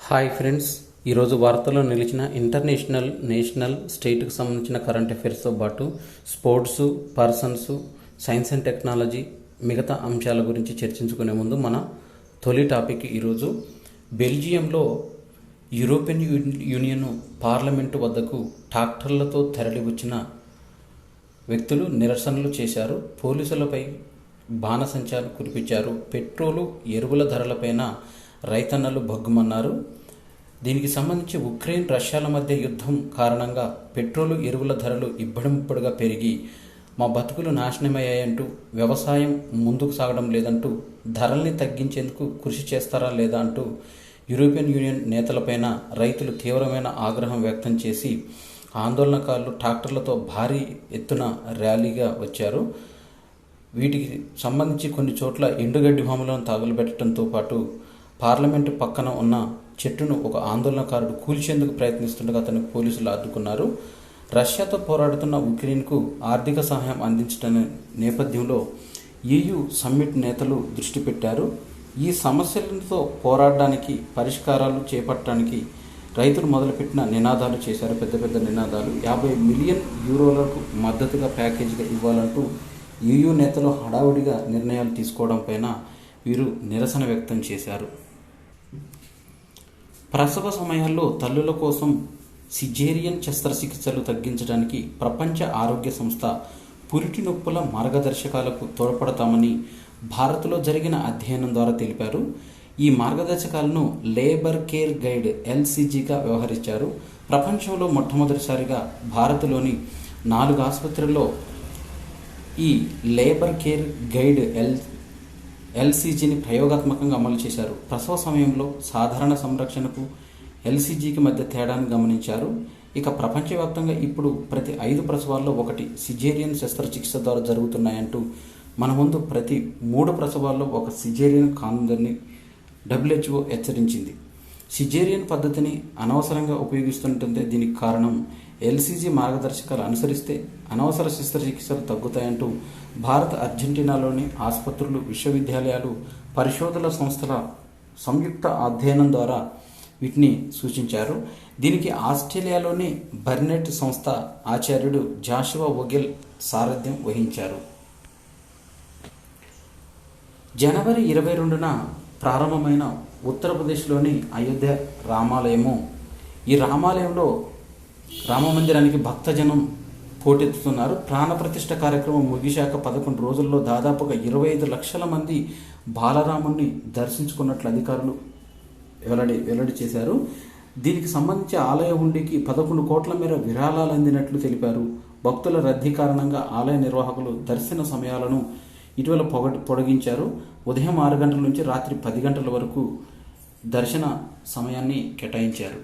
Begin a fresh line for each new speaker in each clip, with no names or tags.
Hi friends, ఈరోజు వార్తల్లో నిలిచిన ఇంటర్నేషనల్, నేషనల్, స్టేట్కి సంబంధించిన కరెంట్ అఫైర్స్తో పాటు sports, persons, science and technology, మిగతా అంశాల గురించి చర్చించుకునే ముందు మన తొలి టాపిక్ ఈరోజు బెల్జియంలో యూరోపియన్ యూనియన్ పార్లమెంటు వద్దకు ట్రాక్టర్లతో తరలివచ్చిన వ్యక్తులు నిరసనలు చేశారు. పోలీసులపై బాణసంచాలు కురిపించారు. పెట్రోలు, ఎరువుల ధరలపైన రైతన్నలు భగ్గుమన్నారు. దీనికి సంబంధించి ఉక్రెయిన్, రష్యాల మధ్య యుద్ధం కారణంగా పెట్రోలు, ఎరువుల ధరలు ఇబ్బడిముబ్బడిగా పెరిగి మా బతుకులు నాశనమయ్యాయంటూ, వ్యవసాయం ముందుకు సాగడం లేదంటూ, ధరల్ని తగ్గించేందుకు కృషి చేస్తారా లేదా అంటూ యూరోపియన్ యూనియన్ నేతలపైన రైతులు తీవ్రమైన ఆగ్రహం వ్యక్తం చేసి ఆందోళనకారులు ట్రాక్టర్లతో భారీ ఎత్తున ర్యాలీగా వచ్చారు. వీటికి సంబంధించి కొన్ని చోట్ల ఎండుగడ్డి భూములను తగులబెట్టడంతో పాటు పార్లమెంటు పక్కన ఉన్న చెట్టును ఒక ఆందోళనకారుడు కూల్చేందుకు ప్రయత్నిస్తుండగా అతనికి పోలీసులు అడ్డుకున్నారు. రష్యాతో పోరాడుతున్న ఉక్రెయిన్కు ఆర్థిక సహాయం అందించడం నేపథ్యంలో EU సమ్మిట్ నేతలు దృష్టి పెట్టారు. ఈ సమస్యలతో పోరాడడానికి, పరిష్కారాలు చేపట్టడానికి రైతులు మొదలుపెట్టిన నినాదాలు చేశారు. పెద్ద పెద్ద నినాదాలు. 50 మిలియన్ యూరోలకు మద్దతుగా ప్యాకేజీగా ఇవ్వాలంటూ EU నేతలు హడావుడిగా నిర్ణయాలు తీసుకోవడం పైన వీరు నిరసన వ్యక్తం చేశారు. ప్రసవ సమయాల్లో తల్లుల కోసం సిజేరియన్ శస్త్రచికిత్సలు తగ్గించడానికి ప్రపంచ ఆరోగ్య సంస్థ పురిటి నొప్పుల మార్గదర్శకాలకు తోడ్పడతామని భారత్లో జరిగిన అధ్యయనం ద్వారా తెలిపారు. ఈ మార్గదర్శకాలను లేబర్ కేర్ గైడ్ LCGగా వ్యవహరించారు. ప్రపంచంలో మొట్టమొదటిసారిగా భారత్లోని 4 ఆసుపత్రుల్లో ఈ లేబర్ కేర్ గైడ్ LCGని ప్రయోగాత్మకంగా అమలు చేశారు. ప్రసవ సమయంలో సాధారణ సంరక్షణకు LCGకి మధ్య తేడాను గమనించారు. ఇక ప్రపంచవ్యాప్తంగా ఇప్పుడు ప్రతి 5 ప్రసవాల్లో 1 సిజేరియన్ శస్త్రచికిత్స ద్వారా జరుగుతున్నాయంటూ మన ముందు ప్రతి 3 ప్రసవాల్లో 1 సిజేరియన్ కానుందని WHO హెచ్చరించింది. సిజేరియన్ పద్ధతిని అనవసరంగా ఉపయోగిస్తుంటే దీనికి కారణం LCG మార్గదర్శకాలు అనుసరిస్తే అనవసర శస్త్రచికిత్సలు తగ్గుతాయంటూ భారత్, అర్జెంటీనాలోని ఆసుపత్రులు, విశ్వవిద్యాలయాలు, పరిశోధన సంస్థల సంయుక్త అధ్యయనం ద్వారా వీటిని సూచించారు. దీనికి ఆస్ట్రేలియాలోని బర్నెట్ సంస్థ ఆచార్యుడు జాషువా వోగెల్ సారథ్యం వహించారు. జనవరి 22న ప్రారంభమైన ఉత్తరప్రదేశ్లోని అయోధ్య రామాలయము. ఈ రామాలయంలో రామమందిరానికి భక్తజనం పోటెత్తుతున్నారు. ప్రాణప్రతిష్ఠ కార్యక్రమం ముగిశాక 11 రోజుల్లో దాదాపుగా 25 లక్షల మంది బాలరాముణ్ణి దర్శించుకున్నట్లు అధికారులు వెల్లడి చేశారు. దీనికి సంబంధించి ఆలయ హుండీకి 11 కోట్ల మేర విరాళాలు అందినట్లు తెలిపారు. భక్తుల రద్దీ కారణంగా ఆలయ నిర్వాహకులు దర్శన సమయాలను ఇటీవల పొడిగించారు. ఉదయం 6 గంటల నుంచి రాత్రి 10 గంటల వరకు దర్శన సమయాన్ని కేటాయించారు.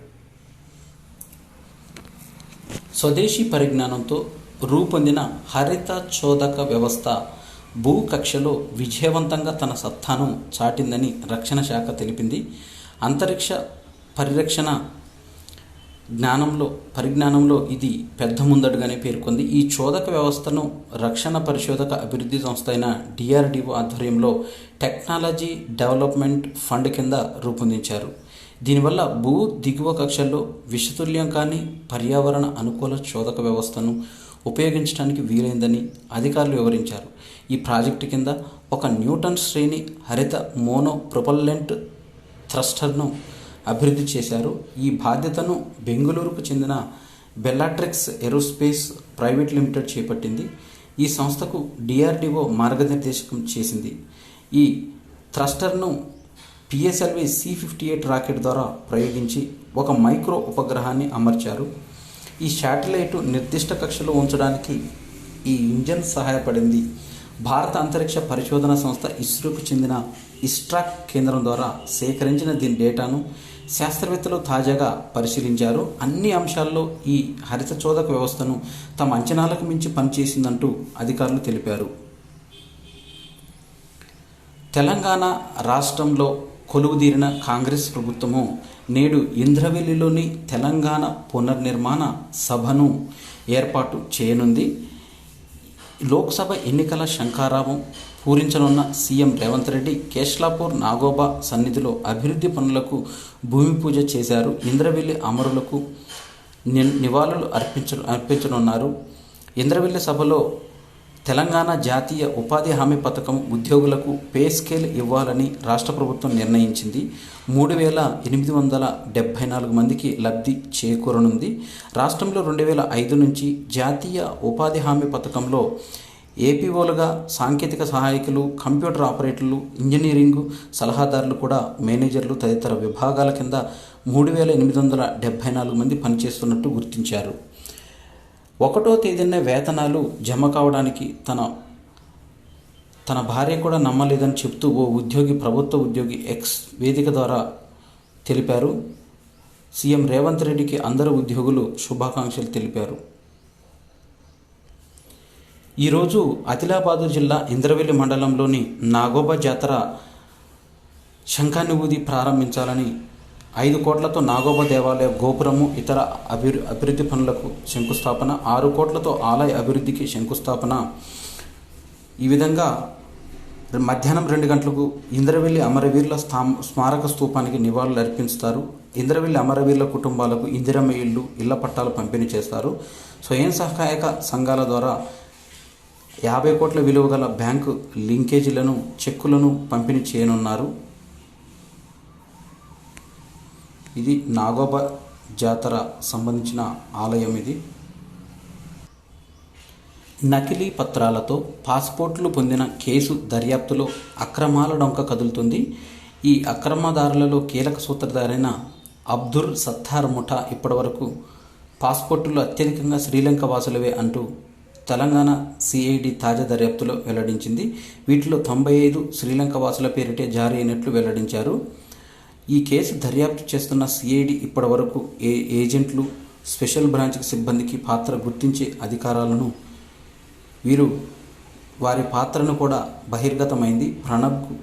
స్వదేశీ పరిజ్ఞానంతో రూపొందిన హరిత చోదక వ్యవస్థ భూకక్షలో విజయవంతంగా తన సత్తాను చాటిందని రక్షణ శాఖ తెలిపింది. అంతరిక్ష పరిరక్షణ పరిజ్ఞానంలో ఇది పెద్ద ముందడుగానే పేర్కొంది. ఈ చోదక వ్యవస్థను రక్షణ పరిశోధక అభివృద్ధి సంస్థ అయిన DRDO ఆధ్వర్యంలో టెక్నాలజీ డెవలప్మెంట్ ఫండ్ కింద రూపొందించారు. దీనివల్ల భూ దిగువ కక్షల్లో విషతుల్యం కాని పర్యావరణ అనుకూల చోదక వ్యవస్థను ఉపయోగించడానికి వీలైందని అధికారులు వివరించారు. ఈ ప్రాజెక్టు కింద 1 న్యూటన్ శ్రేణి హరిత మోనో ప్రొపల్లెంట్ థ్రస్టర్ను అభివృద్ధి చేశారు. ఈ బాధ్యతను బెంగళూరుకు చెందిన బెల్లాట్రిక్స్ ఏరోస్పేస్ ప్రైవేట్ లిమిటెడ్ చేపట్టింది. ఈ సంస్థకు DRDO మార్గనిర్దేశకం చేసింది. ఈ థ్రస్టర్ను PSLV C-58 రాకెట్ ద్వారా ప్రయోగించి ఒక మైక్రో ఉపగ్రహాన్ని అమర్చారు. ఈ శాటిలైటు నిర్దిష్ట కక్షలో ఉంచడానికి ఈ ఇంజన్ సహాయపడింది. భారత అంతరిక్ష పరిశోధన సంస్థ ఇస్రోకు చెందిన ఇస్ట్రాక్ కేంద్రం ద్వారా సేకరించిన దీని డేటాను శాస్త్రవేత్తలు తాజాగా పరిశీలించారు. అన్ని అంశాల్లో ఈ హరిత చోదక వ్యవస్థను తమ అంచనాలకు మించి పనిచేసిందంటూ అధికారులు తెలిపారు. తెలంగాణ రాష్ట్రంలో కొలువుదీరిన కాంగ్రెస్ ప్రభుత్వము నేడు ఇంద్రవెల్లిలోని తెలంగాణ పునర్నిర్మాణ సభను ఏర్పాటు చేయనుంది. లోక్సభ ఎన్నికల శంఖారావం పూరించనున్న సీఎం రేవంత్ రెడ్డి కేష్లాపూర్ నాగోబా సన్నిధిలో అభివృద్ధి పనులకు భూమి పూజ చేశారు. ఇంద్రవెల్లి అమరులకు నివాళులు అర్పించనున్నారు. ఇంద్రవెల్లి సభలో తెలంగాణ జాతీయ ఉపాధి హామీ పథకం ఉద్యోగులకు పే స్కేల్ ఇవ్వాలని రాష్ట్ర ప్రభుత్వం నిర్ణయించింది. 3,874 మందికి లబ్ధి చేకూరనుంది. రాష్ట్రంలో 2005 నుంచి జాతీయ ఉపాధి హామీ పథకంలో ఏపీఓలుగా సాంకేతిక సహాయకులు, కంప్యూటర్ ఆపరేటర్లు, ఇంజనీరింగ్ సలహాదారులు కూడా మేనేజర్లు తదితర విభాగాల కింద 3,874 మంది పనిచేస్తున్నట్టు గుర్తించారు. 1వ తేదీన వేతనాలు జమ కావడానికి తన భార్య కూడా నమ్మలేదని చెప్తూ ఓ ఉద్యోగి, ప్రభుత్వ ఉద్యోగి ఎక్స్ వేదిక ద్వారా తెలిపారు. సీఎం రేవంత్ రెడ్డికి అందరు ఉద్యోగులు శుభాకాంక్షలు తెలిపారు. ఈరోజు ఆదిలాబాదు జిల్లా ఇంద్రవెల్లి మండలంలోని నాగోబా జాతర శంఖాన్ని ప్రారంభించాలని 5 కోట్లతో నాగోబా దేవాలయ గోపురము, ఇతర అభివృద్ధి పనులకు శంకుస్థాపన, 6 కోట్లతో ఆలయ అభివృద్ధికి శంకుస్థాపన. ఈ విధంగా మధ్యాహ్నం 2 గంటలకు ఇంద్రవెల్లి అమరవీరుల స్మారక స్తూపానికి నివాళులు అర్పిస్తారు. ఇంద్రవెల్లి అమరవీరుల కుటుంబాలకు ఇందిరమ్మ ఇళ్ళు, ఇళ్ల పట్టాలు పంపిణీ చేస్తారు. స్వయం సహాయక సంఘాల ద్వారా 50 కోట్ల విలువ గల బ్యాంకు లింకేజీలను, చెక్కులను పంపిణీ చేయనున్నారు. ఇది నాగోబా జాతర సంబంధించిన ఆలయం. ఇది నకిలీ పత్రాలతో పాస్పోర్ట్లు పొందిన కేసు దర్యాప్తులో అక్రమాల డొంక కదులుతుంది. ఈ అక్రమదారులలో కీలక సూత్రధారైన అబ్దుల్ సత్తార్ ముఠా ఇప్పటివరకు పాస్పోర్టులు అత్యధికంగా శ్రీలంక వాసులవే అంటూ తెలంగాణ సిఐడి తాజా దర్యాప్తులో వెల్లడించింది. వీటిలో 95 శ్రీలంక వాసుల పేరిటే జారీ అయినట్లు వెల్లడించారు. ఈ కేసు దర్యాప్తు చేస్తున్న సిఐడి ఇప్పటివరకు ఏజెంట్లు, స్పెషల్ బ్రాంచ్ సిబ్బందికి పాత్ర గుర్తించే అధికారాలను వారి పాత్రను కూడా బహిర్గతమైంది. ప్రణబ్కు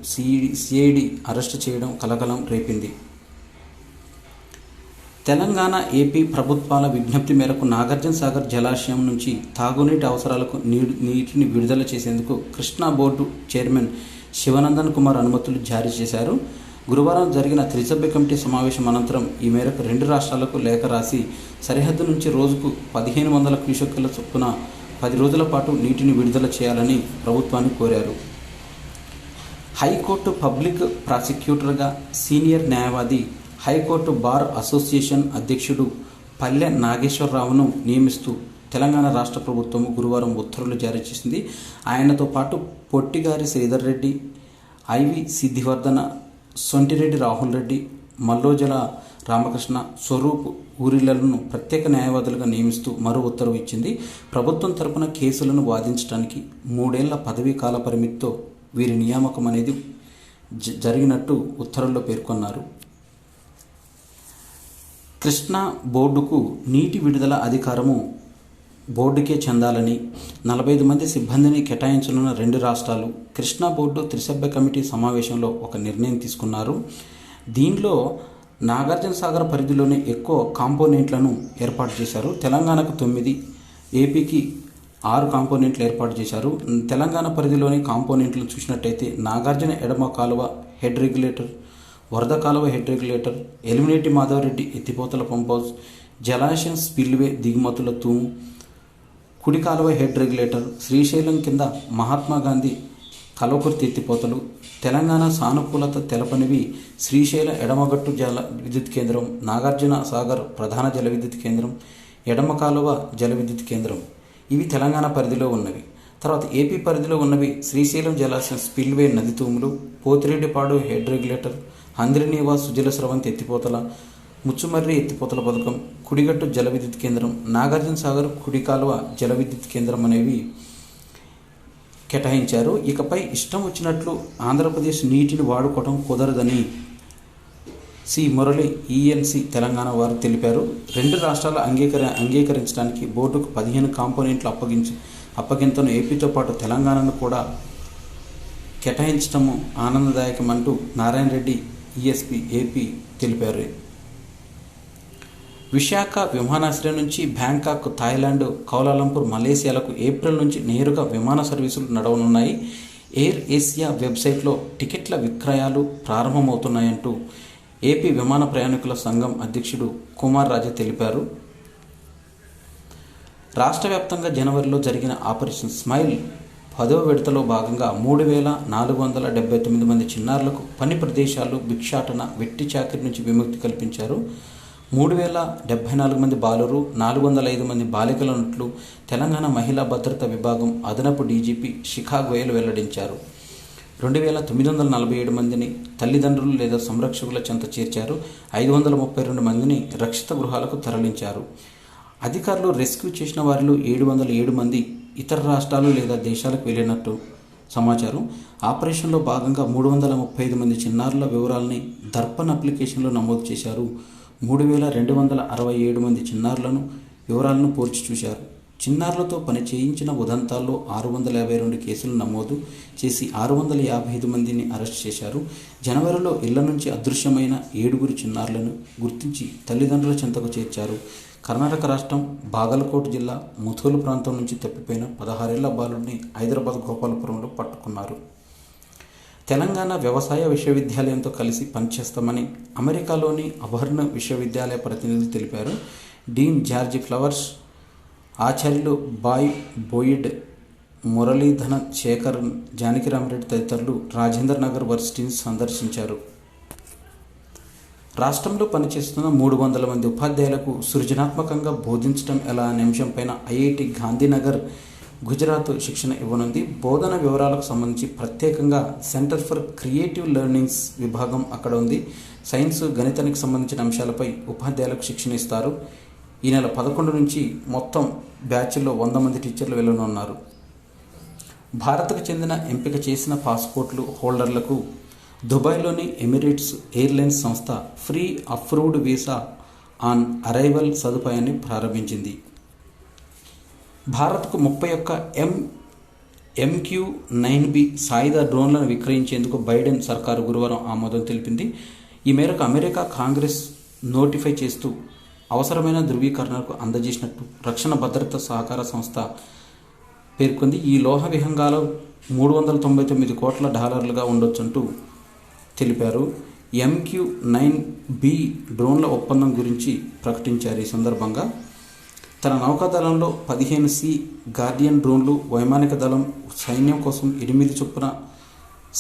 సిఐడి అరెస్టు చేయడం కలకలం రేపింది. తెలంగాణ, ఏపీ ప్రభుత్వాల విజ్ఞప్తి మేరకు నాగార్జున సాగర్ జలాశయం నుంచి తాగునీటి అవసరాలకు నీటిని విడుదల చేసేందుకు కృష్ణా బోర్డు చైర్మన్ శివనందన్ కుమార్ అనుమతులు జారీ చేశారు. గురువారం జరిగిన త్రిసభ్య కమిటీ సమావేశం అనంతరం ఈ మేరకు 2 రాష్ట్రాలకు లేఖ రాసి సరిహద్దు నుంచి రోజుకు 1,500 క్యూసెక్కుల చొప్పున 10 రోజుల పాటు నీటిని విడుదల చేయాలని ప్రభుత్వాన్ని కోరారు. హైకోర్టు పబ్లిక్ ప్రాసిక్యూటర్గా సీనియర్ న్యాయవాది, హైకోర్టు బార్ అసోసియేషన్ అధ్యక్షుడు పల్లె నాగేశ్వరరావును నియమిస్తూ తెలంగాణ రాష్ట్ర ప్రభుత్వం గురువారం ఉత్తర్వులు జారీ చేసింది. ఆయనతో పాటు పొట్టిగారి శ్రీధర్ రెడ్డి, ఐవి సిద్ధివర్ధన, సొంటిరెడ్డి రాహుల్ రెడ్డి, మల్లోజల రామకృష్ణ, స్వరూప్ ఊరిలను ప్రత్యేక న్యాయవాదులుగా నియమిస్తూ మరో ఉత్తర్వు ఇచ్చింది. ప్రభుత్వం తరపున కేసులను వాదించడానికి 3 ఏళ్ల పదవీ కాల పరిమితితో వీరి నియామకం అనేది జరిగినట్టు ఉత్తర్వుల్లో పేర్కొన్నారు. కృష్ణా బోర్డుకు నీటి విడుదల అధికారము బోర్డుకే చెందాలని 45 మంది సిబ్బందిని కేటాయించనున్న 2 రాష్ట్రాలు కృష్ణా బోర్డు త్రిసభ్య కమిటీ సమావేశంలో ఒక నిర్ణయం తీసుకున్నారు. దీనిలో నాగార్జున సాగర్ పరిధిలోనే ఎక్కువ కాంపోనెంట్లను ఏర్పాటు చేశారు. తెలంగాణకు 9, ఏపీకి 6 కాంపోనెంట్లు ఏర్పాటు చేశారు. తెలంగాణ పరిధిలోని కాంపోనెంట్లను చూసినట్టయితే నాగార్జున ఎడమ కాలువ హెడ్ రెగ్యులేటర్, వరద కాలువ హెడ్ రెగ్యులేటర్, ఎలిమినేటి మాధవరెడ్డి ఎత్తిపోతల పంప్ హౌస్, జలాశయం స్పిల్వే దిగుమతుల తూము, కుడి కాలువ హెడ్ రెగ్యులేటర్, శ్రీశైలం కింద మహాత్మాగాంధీ కల్వకుర్తి ఎత్తిపోతలు, తెలంగాణ సానుకూలత తెలపనివి శ్రీశైల ఎడమగట్టు జల విద్యుత్ కేంద్రం, నాగార్జున సాగర్ ప్రధాన జల విద్యుత్ కేంద్రం, ఎడమ కాలువ జల విద్యుత్ కేంద్రం. ఇవి తెలంగాణ పరిధిలో ఉన్నవి. తర్వాత ఏపీ పరిధిలో ఉన్నవి శ్రీశైలం జలాశయం స్పిల్వే నది తూములు, పోతిరెడ్డిపాడు హెడ్ రెగ్యులేటర్, హంద్రినీవా సుజల స్రవంతి ఎత్తిపోతల, ముచ్చుమర్రి ఎత్తిపోతల పథకం, కుడిగట్టు జల విద్యుత్ కేంద్రం, నాగార్జున సాగర్ కుడి కాలువ జల విద్యుత్ కేంద్రం అనేవి కేటాయించారు. ఇకపై ఇష్టం వచ్చినట్లు ఆంధ్రప్రదేశ్ నీటిని వాడుకోవడం కుదరదని సి మురళి ఈఎన్సి తెలంగాణ వారు తెలిపారు. 2 రాష్ట్రాలు అంగీకరించడానికి బోర్డుకు 15 కాంపోనెంట్లు అప్పగింతను ఏపీతో పాటు తెలంగాణను కూడా కేటాయించడము ఆనందదాయకమంటూ నారాయణ రెడ్డి ఈఎస్పీ ఏపీ తెలిపారు. విశాఖ విమానాశ్రయం నుంచి బ్యాంకాక్, థాయిలాండ్, కౌలాలంపూర్, మలేసియాలకు ఏప్రిల్ నుంచి నేరుగా విమాన సర్వీసులు నడవనున్నాయి. ఎయిర్ ఏసియా వెబ్సైట్లో టికెట్ల విక్రయాలు ప్రారంభమవుతున్నాయంటూ ఏపీ విమాన ప్రయాణికుల సంఘం అధ్యక్షుడు కుమార్ రాజా తెలిపారు. రాష్ట్ర వ్యాప్తంగా జనవరిలో జరిగిన ఆపరేషన్ స్మైల్ 10వ విడతలో భాగంగా 3,479 మంది చిన్నారులకు పని ప్రదేశాలు, భిక్షాటన, వెట్టి చాకిరి నుంచి విముక్తి కల్పించారు. 3,074 మంది బాలురు, 405 మంది బాలికల ఉన్నట్లు తెలంగాణ మహిళా భద్రతా విభాగం అదనపు డీజీపీ శిఖా గోయల్ వెల్లడించారు. 2,947 మందిని తల్లిదండ్రులు లేదా సంరక్షకుల చెంత చేర్చారు. 532 మందిని రక్షిత గృహాలకు తరలించారు. అధికారులు రెస్క్యూ చేసిన వారిలో 707 మంది ఇతర రాష్ట్రాలు లేదా దేశాలకు వెళ్ళినట్టు సమాచారం. ఆపరేషన్లో భాగంగా 335 మంది చిన్నారుల వివరాలని దర్పణ్ అప్లికేషన్లో నమోదు చేశారు. 3,267 మంది చిన్నారులను వివరాలను పోల్చి చూశారు. చిన్నారులతో పని చేయించిన ఉదంతాల్లో 652 కేసులు నమోదు చేసి 655 మందిని అరెస్ట్ చేశారు. జనవరిలో ఇళ్ల నుంచి అదృశ్యమైన 7 చిన్నారులను గుర్తించి తల్లిదండ్రుల చెంతకు చేర్చారు. కర్ణాటక రాష్ట్రం బాగల్కోట్ జిల్లా ముథోల్ ప్రాంతం నుంచి తప్పిపోయిన 16 ఏళ్ల బాలుడిని హైదరాబాద్ గోపాలపురంలో పట్టుకున్నారు. తెలంగాణ వ్యవసాయ విశ్వవిద్యాలయంతో కలిసి పనిచేస్తామని అమెరికాలోని అబర్న్ విశ్వవిద్యాలయ ప్రతినిధులు తెలిపారు. డీన్ జార్జి ఫ్లవర్స్, ఆచార్యులు బాయ్ బోయిడ్, మురళీధన శేఖర్, జానకిరామరెడ్డి తదితరులు రాజేంద్ర నగర్ వర్సిటీని సందర్శించారు. రాష్ట్రంలో పనిచేస్తున్న 300 మంది ఉపాధ్యాయులకు సృజనాత్మకంగా బోధించడం ఎలా అనే అంశంపైన ఐఐటి గాంధీనగర్ గుజరాత్ శిక్షణ ఇవ్వనుంది. బోధన వివరాలకు సంబంధించి ప్రత్యేకంగా సెంటర్ ఫర్ క్రియేటివ్ లెర్నింగ్స్ విభాగం అక్కడ ఉంది. సైన్స్, గణితానికి సంబంధించిన అంశాలపై ఉపాధ్యాయులకు శిక్షణ ఇస్తారు. ఈ నెల 11 నుంచి మొత్తం బ్యాచ్ల్లో 100 మంది టీచర్లు వెళ్ళనున్నారు. భారత్కు చెందిన ఎంపిక చేసిన పాస్పోర్ట్లు హోల్డర్లకు దుబాయ్లోని ఎమిరేట్స్ ఎయిర్లైన్స్ సంస్థ free approved visa on arrival సదుపాయాన్ని ప్రారంభించింది. భారత్కు 31 MQ-9B సాయుధ డ్రోన్లను విక్రయించేందుకు బైడెన్ సర్కారు గురువారం ఆమోదం తెలిపింది. ఈ మేరకు అమెరికా కాంగ్రెస్ నోటిఫై చేస్తూ అవసరమైన ధృవీకరణకు అందజేసినట్టు రక్షణ భద్రతా సహకార సంస్థ పేర్కొంది. ఈ లోహ విహంగాలు $399 కోట్ల ఉండొచ్చంటూ తెలిపారు. MQ-9B డ్రోన్ల ఒప్పందం గురించి ప్రకటించారు. ఈ సందర్భంగా తన నౌకాదళంలో 15 సి గార్డియన్ డ్రోన్లు, వైమానిక దళం సైన్యం కోసం 8 చొప్పున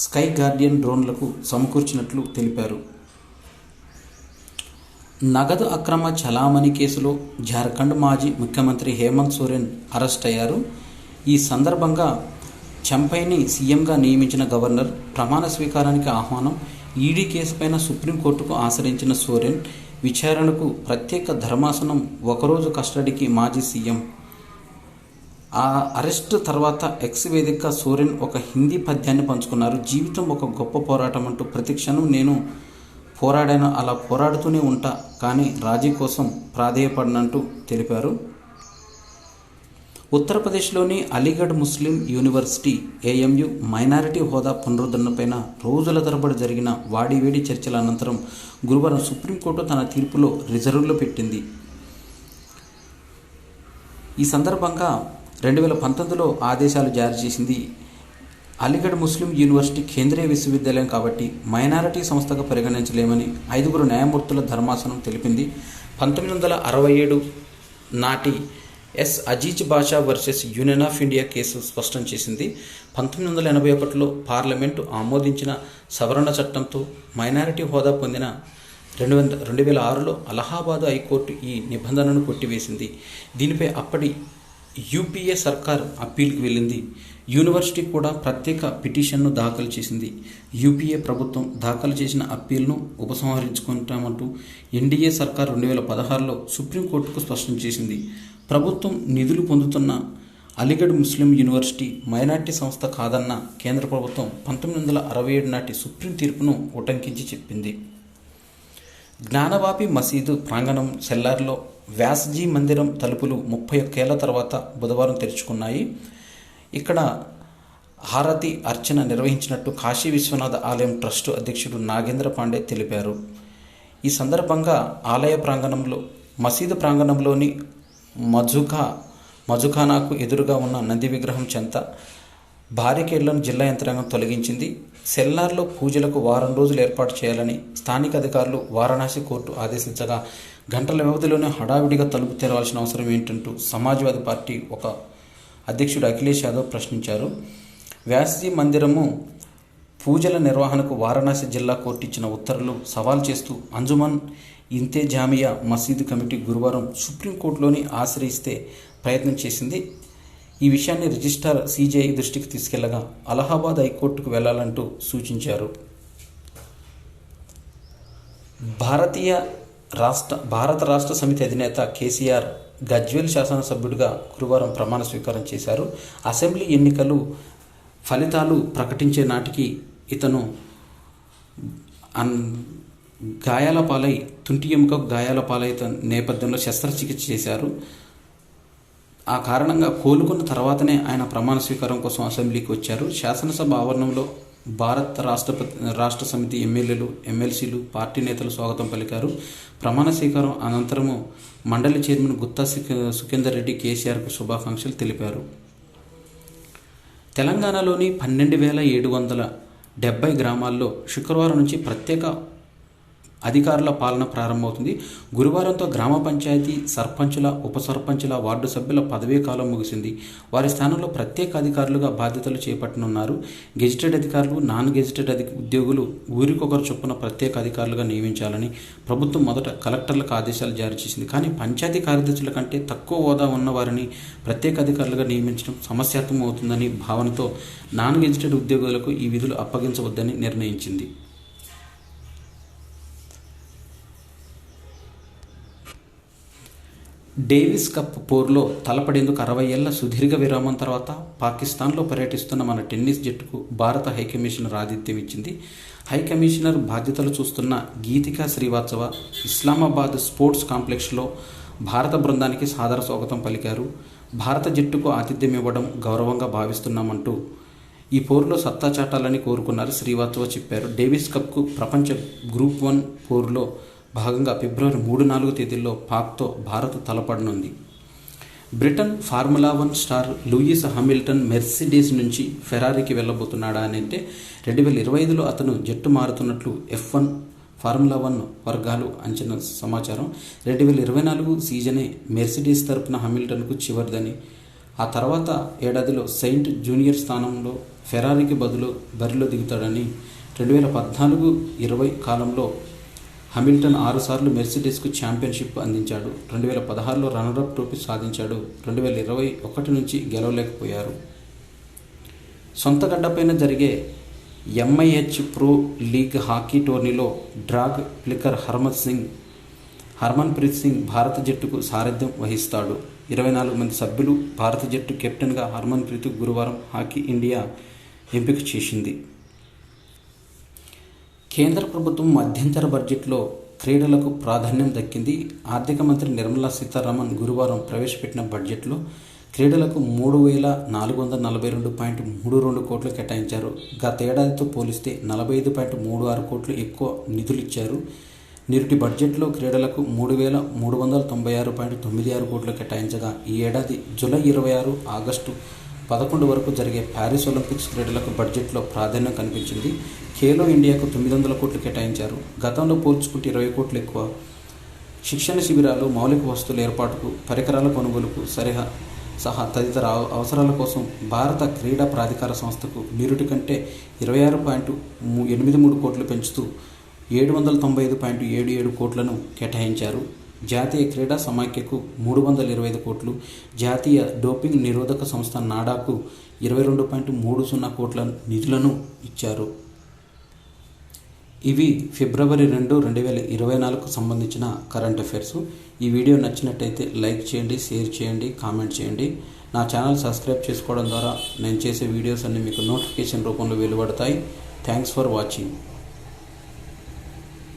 స్కై గార్డియన్ డ్రోన్లకు సమకూర్చినట్లు తెలిపారు. నగదు అక్రమ చలామణి కేసులో జార్ఖండ్ మాజీ ముఖ్యమంత్రి హేమంత్ సోరెన్ అరెస్ట్ అయ్యారు. ఈ సందర్భంగా చంపైని సీఎంగా నియమించిన గవర్నర్ ప్రమాణ స్వీకారానికి ఆహ్వానం. ఈడీ కేసుపైన సుప్రీంకోర్టుకు ఆశ్రయించిన సోరెన్ విచారణకు ప్రత్యేక ధర్మాసనం 1 రోజు కస్టడీకి మాజీ సీఎం. ఆ అరెస్టు తర్వాత ఎక్స్ వేదికగా సోరెన్ ఒక హిందీ పద్యాన్ని పంచుకున్నారు. జీవితం ఒక గొప్ప పోరాటం అంటూ ప్రతి క్షణం నేను పోరాడాను, అలా పోరాడుతూనే ఉంటా, కానీ రాజీ కోసం ప్రాధేయపడినంటూ తెలిపారు. ఉత్తరప్రదేశ్లోని అలీగఢ్ ముస్లిం యూనివర్సిటీ AMU మైనారిటీ హోదా పునరుద్ధరణపైన రోజుల తరబడి జరిగిన వాడివేడి చర్చల అనంతరం గురువారం సుప్రీంకోర్టు తన తీర్పులో రిజర్వులు పెట్టింది. ఈ సందర్భంగా 2019లో ఆదేశాలు జారీ చేసింది. అలీగఢ్ ముస్లిం యూనివర్సిటీ కేంద్రీయ విశ్వవిద్యాలయం కాబట్టి మైనారిటీ సంస్థగా పరిగణించలేమని 5 న్యాయమూర్తుల ధర్మాసనం తెలిపింది. 1967 నాటి Aziz Basha versus union of India case స్పష్టం చేసింది. 1981లో పార్లమెంటు ఆమోదించిన సవరణ చట్టంతో మైనారిటీ హోదా పొందిన 2006లో అలహాబాద్ హైకోర్టు ఈ నిబంధనను కొట్టివేసింది. దీనిపై అప్పటి యూపీఏ సర్కార్ అప్పీల్కి వెళ్ళింది. యూనివర్సిటీ కూడా ప్రత్యేక పిటిషన్ను దాఖలు చేసింది. యూపీఏ ప్రభుత్వం దాఖలు చేసిన అప్పీల్ను ఉపసంహరించుకుంటామంటూ ఎన్డీఏ సర్కార్ 2016లో సుప్రీంకోర్టుకు స్పష్టం చేసింది. ప్రభుత్వం నిధులు పొందుతున్న అలీగఢ్ ముస్లిం యూనివర్సిటీ మైనార్టీ సంస్థ కాదన్న కేంద్ర ప్రభుత్వం 1967 నాటి సుప్రీం తీర్పును ఉటంకించి చెప్పింది. జ్ఞానవాపి మసీదు ప్రాంగణం సెల్లార్లో వ్యాస్జీ మందిరం తలుపులు 31 ఏళ్ల తర్వాత బుధవారం తెరుచుకున్నాయి. ఇక్కడ హారతి అర్చన నిర్వహించినట్టు కాశీ విశ్వనాథ ఆలయం ట్రస్టు అధ్యక్షుడు నాగేంద్ర పాండే తెలిపారు. ఈ సందర్భంగా ఆలయ ప్రాంగణంలో మసీదు ప్రాంగణంలోని మజుఖానాకు ఎదురుగా ఉన్న నంది విగ్రహం చెంత బారికేడ్లను జిల్లా యంత్రాంగం తొలగించింది. సెల్లార్లో పూజలకు వారం రోజులు ఏర్పాటు చేయాలని స్థానిక అధికారులు వారణాసి కోర్టు ఆదేశించగా గంటల వ్యవధిలోనే హడావిడిగా తలుపు తెరవాల్సిన అవసరం ఏంటంటూ సమాజ్వాదీ పార్టీ ఒక అధ్యక్షుడు అఖిలేష్ యాదవ్ ప్రశ్నించారు. వ్యాసజీ మందిరము పూజల నిర్వహణకు వారణాసి జిల్లా కోర్టు ఇచ్చిన ఉత్తర్వులు సవాల్ చేస్తూ అంజుమన్ ఇంతేజామియా మసీదు కమిటీ గురువారం సుప్రీంకోర్టులోని ఆశ్రయిస్తే ప్రయత్నం చేసింది. ఈ విషయాన్ని రిజిస్ట్రార్ సిజేఐ దృష్టికి తీసుకెళ్లగా అలహాబాద్ హైకోర్టుకు వెళ్లాలంటూ సూచించారు. భారత రాష్ట్ర సమితి అధినేత కేసీఆర్ గజ్వేల్ శాసనసభ్యుడిగా గురువారం ప్రమాణ స్వీకారం చేశారు. అసెంబ్లీ ఎన్నికలు ఫలితాలు ప్రకటించే నాటికి ఇతను గాయాల పాలై తుంటి ఎముకకు గాయాల పాలై నేపథ్యంలో శస్త్రచికిత్స చేశారు. ఆ కారణంగా కోలుకున్న తర్వాతనే ఆయన ప్రమాణ స్వీకారం కోసం అసెంబ్లీకి వచ్చారు. శాసనసభ ఆవరణంలో భారత రాష్ట్ర సమితి ఎమ్మెల్యేలు, ఎమ్మెల్సీలు, పార్టీ నేతలు స్వాగతం పలికారు. ప్రమాణ స్వీకారం అనంతరము మండలి చైర్మన్ గుత్తా సుఖేందర్ రెడ్డి కేసీఆర్కు శుభాకాంక్షలు తెలిపారు. తెలంగాణలోని 12,770 గ్రామాల్లో శుక్రవారం నుంచి ప్రత్యేక అధికారుల పాలన ప్రారంభమవుతుంది. గురువారంతో గ్రామ పంచాయతీ సర్పంచుల, ఉప సర్పంచుల, వార్డు సభ్యుల పదవీ కాలం ముగిసింది. వారి స్థానంలో ప్రత్యేక అధికారులుగా బాధ్యతలు చేపట్టనున్నారు. గెజిటెడ్ అధికారులు, నాన్ గెజిటెడ్ ఉద్యోగులు ఊరికొకరు చొప్పున ప్రత్యేక అధికారులుగా నియమించాలని ప్రభుత్వం మొదట కలెక్టర్లకు ఆదేశాలు జారీ చేసింది. కానీ పంచాయతీ కార్యదర్శుల కంటే తక్కువ హోదా ఉన్న వారిని ప్రత్యేక అధికారులుగా నియమించడం సమస్యాత్మకం అవుతుందని భావనతో నాన్ గెజిటెడ్ ఉద్యోగులకు ఈ విధులు అప్పగించవద్దని నిర్ణయించింది. డేవిస్ కప్ పోరులో తలపడేందుకు 60 ఏళ్ల సుదీర్ఘ విరామం తర్వాత పాకిస్తాన్లో పర్యటిస్తున్న మన టెన్నిస్ జట్టుకు భారత హైకమిషనర్ ఆతిథ్యం ఇచ్చింది. హైకమిషనర్ బాధ్యతలు చూస్తున్న గీతికా శ్రీవాత్సవ ఇస్లామాబాద్ స్పోర్ట్స్ కాంప్లెక్స్లో భారత బృందానికి సాదర స్వాగతం పలికారు. భారత జట్టుకు ఆతిథ్యం ఇవ్వడం గౌరవంగా భావిస్తున్నామంటూ ఈ పోరులో సత్తా చాటాలని కోరుకున్నారు శ్రీవాత్సవ చెప్పారు. డేవిస్ కప్కు ప్రపంచ గ్రూప్ 1 పోరులో భాగంగా ఫిబ్రవరి 3-4 తేదీల్లో పాక్తో భారత్ తలపడనుంది. Britain formula 1 star Lewis Hamilton Mercedes నుంచి ఫెరారీకి వెళ్ళబోతున్నాడా అని అంటే 2025లో అతను జట్టు మారుతున్నట్లు F1 ఫార్ములా 1 వర్గాలు అంచనా సమాచారం. 2024 సీజనే మెర్సిడీస్ తరపున హామిల్టన్కు చివరిదని, ఆ తర్వాత ఏడాదిలో సెయింట్ జూనియర్ స్థానంలో ఫెరారీకి బదులు బరిలో దిగుతాడని 2014-20 కాలంలో హామిల్టన్ 6 సార్లు మెర్సిడీస్కు ఛాంపియన్షిప్ అందించాడు. 2016లో రన్నరప్ ట్రోఫీ సాధించాడు. 2021 నుంచి గెలవలేకపోయారు. సొంత గడ్డపైన జరిగే MIH ప్రో లీగ్ హాకీ టోర్నీలో డ్రాగ్ ప్లికర్ హర్మన్ప్రీత్ సింగ్ భారత జట్టుకు సారథ్యం వహిస్తాడు. 24 మంది సభ్యులు భారత జట్టు కెప్టెన్గా హర్మన్ప్రీత్ గురువారం హాకీ ఇండియా ఎంపిక చేసింది. కేంద్ర ప్రభుత్వం మధ్యంతర బడ్జెట్లో క్రీడలకు ప్రాధాన్యం దక్కింది. ఆర్థిక మంత్రి నిర్మలా సీతారామన్ గురువారం ప్రవేశపెట్టిన బడ్జెట్లో క్రీడలకు 3,442.32 కోట్లు కేటాయించారు. గతేడాదితో పోలిస్తే 45.36 కోట్లు ఎక్కువ నిధులిచ్చారు. నిరుటి బడ్జెట్లో క్రీడలకు 3,396.96 కోట్లు కేటాయించగా ఈ ఏడాది జూలై 26, ఆగస్టు 11 వరకు జరిగే ప్యారిస్ ఒలింపిక్స్ క్రీడలకు బడ్జెట్లో ప్రాధాన్యం కనిపించింది. ఖేలో ఇండియాకు 900 కోట్లు కేటాయించారు. గతంలో పోల్చుకుంటే 20 కోట్లు ఎక్కువ. శిక్షణ శిబిరాలు, మౌలిక వస్తువుల ఏర్పాటుకు, పరికరాల కొనుగోలుకు సహా తదితర అవసరాల కోసం భారత క్రీడా ప్రాధికార సంస్థకు నిరుటి కంటే 26.83 కోట్లు పెంచుతూ 795.77 కోట్లను కేటాయించారు. జాతీయ క్రీడా సమాఖ్యకు 325 కోట్లు, జాతీయ డోపింగ్ నిరోధక సంస్థ నాడాకు 22.30 కోట్ల నిధులను ఇచ్చారు. ఇవి ఫిబ్రవరి 2, 2024కు సంబంధించిన కరెంట్ అఫైర్స్. ఈ వీడియో నచ్చినట్టయితే లైక్ చేయండి, షేర్ చేయండి, కామెంట్ చేయండి. నా ఛానల్ సబ్స్క్రైబ్ చేసుకోవడం ద్వారా నేను చేసే వీడియోస్ అన్నీ మీకు నోటిఫికేషన్ రూపంలో వెలువడతాయి. Thanks for watching.